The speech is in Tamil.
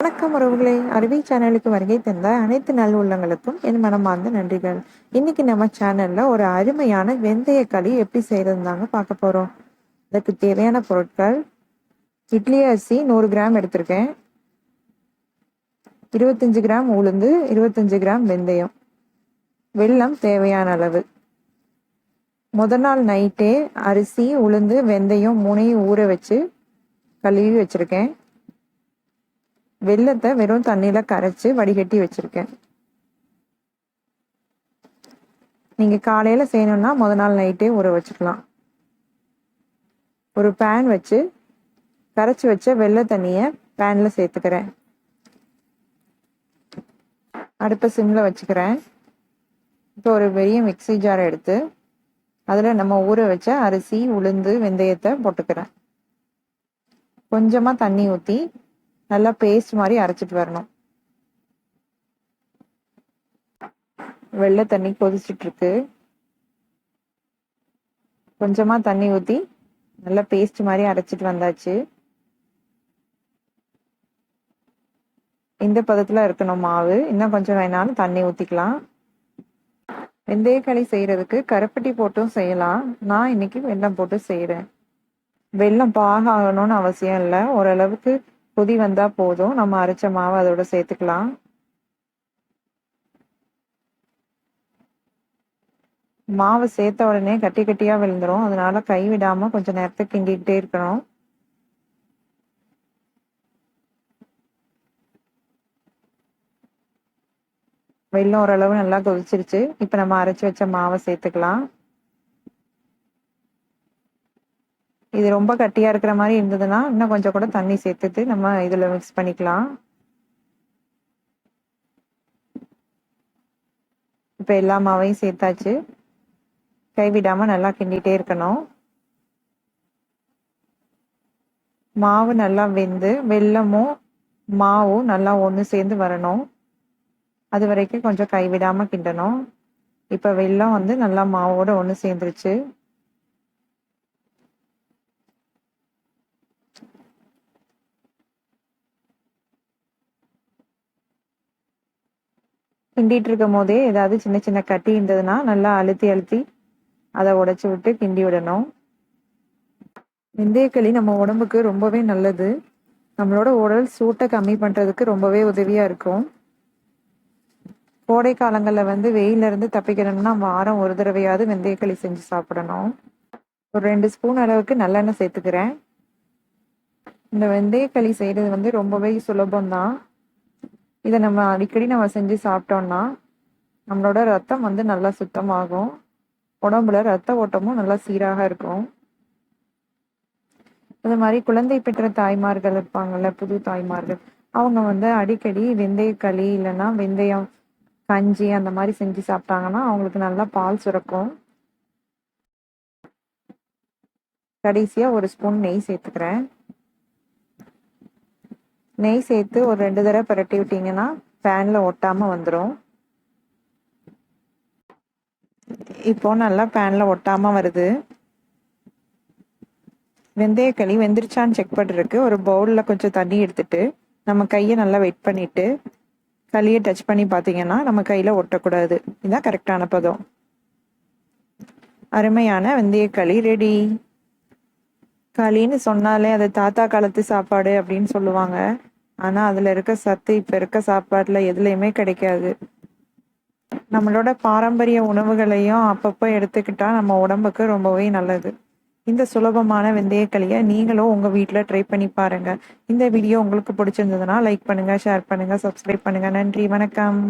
வணக்கம் உறவுகளே, அருவி சேனலுக்கு வருகை தந்த அனைத்து நல் உள்ளங்களுக்கும் என் மனமார்ந்த நன்றிகள். இன்னைக்கு நம்ம சேனல்ல ஒரு அருமையான வெந்தய களி எப்படி செய்யறதுதாங்க பார்க்க போறோம். அதுக்கு தேவையான பொருட்கள்: இட்லி அரிசி 100 கிராம் எடுத்திருக்கேன், 25 கிராம் உளுந்து, 25 கிராம் வெந்தயம், வெல்லம் தேவையான அளவு. முதல் நாள் நைட்டே அரிசி, உளுந்து, வெந்தயம் 3ஐயும் ஊற வச்சு கழுவி வச்சிருக்கேன். வெல்லத்தை வெறும் தண்ணியில் கரைச்சி வடிகட்டி வச்சுருக்கேன். நீங்கள் காலையில் செய்யணுன்னா முதல் நாள் நைட்டே ஊற வச்சுக்கலாம். ஒரு பேன் வச்சு கரைச்சி வச்ச வெள்ளை தண்ணியை பேனில் சேர்த்துக்கிறேன். அடுப்பை சிம்மில் வச்சுக்கிறேன். இப்போ ஒரு பெரிய மிக்ஸி ஜாரை எடுத்து அதில் நம்ம ஊற வச்ச அரிசி, உளுந்து, வெந்தயத்தை போட்டுக்கிறேன். கொஞ்சமாக தண்ணி ஊற்றி நல்லா பேஸ்ட் மாதிரி அரைச்சிட்டு வரணும். வெள்ளை தண்ணி கொதிச்சுட்டு இருக்கு. கொஞ்சமா தண்ணி ஊற்றி நல்லா பேஸ்ட் மாதிரி அரைச்சிட்டு வந்தாச்சு. இந்த பதத்துல இருக்கணும் மாவு. இன்னும் கொஞ்சம் வேணாலும் தண்ணி ஊற்றிக்கலாம். வெந்தய களி செய்யறதுக்கு கருப்பட்டி போட்டும் செய்யலாம். நான் இன்னைக்கு வெல்லம் போட்டு செய்கிறேன். வெல்லம் பாகாகணும்னு அவசியம் இல்லை. ஓரளவுக்கு கொதி வந்தா போதும். நம்ம அரைச்ச மாவு அதோட சேர்த்துக்கலாம். மாவு சேர்த்த உடனே கட்டி கட்டியா விழுந்துரும். அதனால கை விடாம கொஞ்சம் நேரத்துக்கு கிண்டிக்கிட்டே இருக்கணும். வெல்லம் ஓரளவு நல்லா கொதிச்சிருச்சு. இப்ப நம்ம அரைச்சு வச்ச மாவை சேர்த்துக்கலாம். இது ரொம்ப கட்டியா இருக்கிற மாதிரி இருந்ததுன்னா இன்னும் கொஞ்சம் கூட தண்ணி சேர்த்துட்டு நம்ம இதுல மிக்ஸ் பண்ணிக்கலாம். இப்ப எல்லா மாவையும் சேர்த்தாச்சு. கைவிடாம நல்லா கிண்டிட்டே இருக்கணும். மாவு நல்லா வெந்து வெல்லமும் மாவும் நல்லா ஒன்று சேர்ந்து வரணும். அது வரைக்கும் கொஞ்சம் கைவிடாம கிண்டணும். இப்ப வெல்லம் வந்து நல்லா மாவோட ஒன்று சேர்ந்துருச்சு. கிண்டிட்டு இருக்கும் போதே ஏதாவது சின்ன சின்ன கட்டி இருந்ததுன்னா நல்லா அழுத்தி அழுத்தி அதை உடைச்சு விட்டு கிண்டி விடணும். வெந்தயக்களி நம்ம உடம்புக்கு ரொம்பவே நல்லது. நம்மளோட உடல் சூட்டை கம்மி பண்றதுக்கு ரொம்பவே உதவியா இருக்கும். கோடை காலங்களில் வந்து வெயில இருந்து தப்பிக்கணும்னா வாரம் ஒரு தடவையாவது வெந்தயக்களி செஞ்சு சாப்பிடணும். ஒரு 2 ஸ்பூன் அளவுக்கு நல்லெண்ணெய் சேர்த்துக்கிறேன். இந்த வெந்தயக்களி செய்யறது வந்து ரொம்பவே சுலபம்தான். இதை நம்ம அடிக்கடி நம்ம செஞ்சு சாப்பிட்டோம்னா நம்மளோட ரத்தம் வந்து நல்லா சுத்தமாகும். உடம்புல ரத்த ஓட்டமும் நல்லா சீராக இருக்கும். அது மாதிரி குழந்தை பெற்ற தாய்மார்கள் இருப்பாங்கல்ல, புது தாய்மார்கள், அவங்க வந்து அடிக்கடி வெந்தய களி இல்லைன்னா வெந்தயம் கஞ்சி அந்த மாதிரி செஞ்சு சாப்பிட்டாங்கன்னா அவங்களுக்கு நல்லா பால் சுரக்கும். கடைசியா ஒரு ஸ்பூன் நெய் சேர்த்துக்கிறேன். நெய் சேர்த்து ஒரு 2 தடவை பரட்டி விட்டீங்கன்னா பேன்ல ஒட்டாம வந்துடும். இப்போ நல்லா பேன்ல ஒட்டாம வருது. வெந்தயக்களி வெந்துருச்சான்னு செக் பண்ணுறதுக்கு ஒரு பவுலில் கொஞ்சம் தண்ணி எடுத்துட்டு நம்ம கையை நல்லா வெட் பண்ணிட்டு களியை டச் பண்ணி பார்த்தீங்கன்னா நம்ம கையில் ஒட்டக்கூடாது. இதுதான் கரெக்டான பதம். அருமையான வெந்தயக்களி ரெடி. களின்னு சொன்னாலே அது தாத்தா காலத்து சாப்பாடு அப்படின்னு சொல்லுவாங்க. ஆனால் அதில் இருக்க சத்து இப்போ இருக்க சாப்பாட்டில் எதுலேயுமே கிடைக்காது. நம்மளோட பாரம்பரிய உணவுகளையும் அப்பப்போ எடுத்துக்கிட்டா நம்ம உடம்புக்கு ரொம்பவே நல்லது. இந்த சுலபமான வெந்தயக்களியை நீங்களும் உங்கள் வீட்டில் ட்ரை பண்ணி பாருங்கள். இந்த வீடியோ உங்களுக்கு பிடிச்சிருந்ததுன்னா லைக் பண்ணுங்கள், ஷேர் பண்ணுங்கள், சப்ஸ்கிரைப் பண்ணுங்கள். நன்றி, வணக்கம்.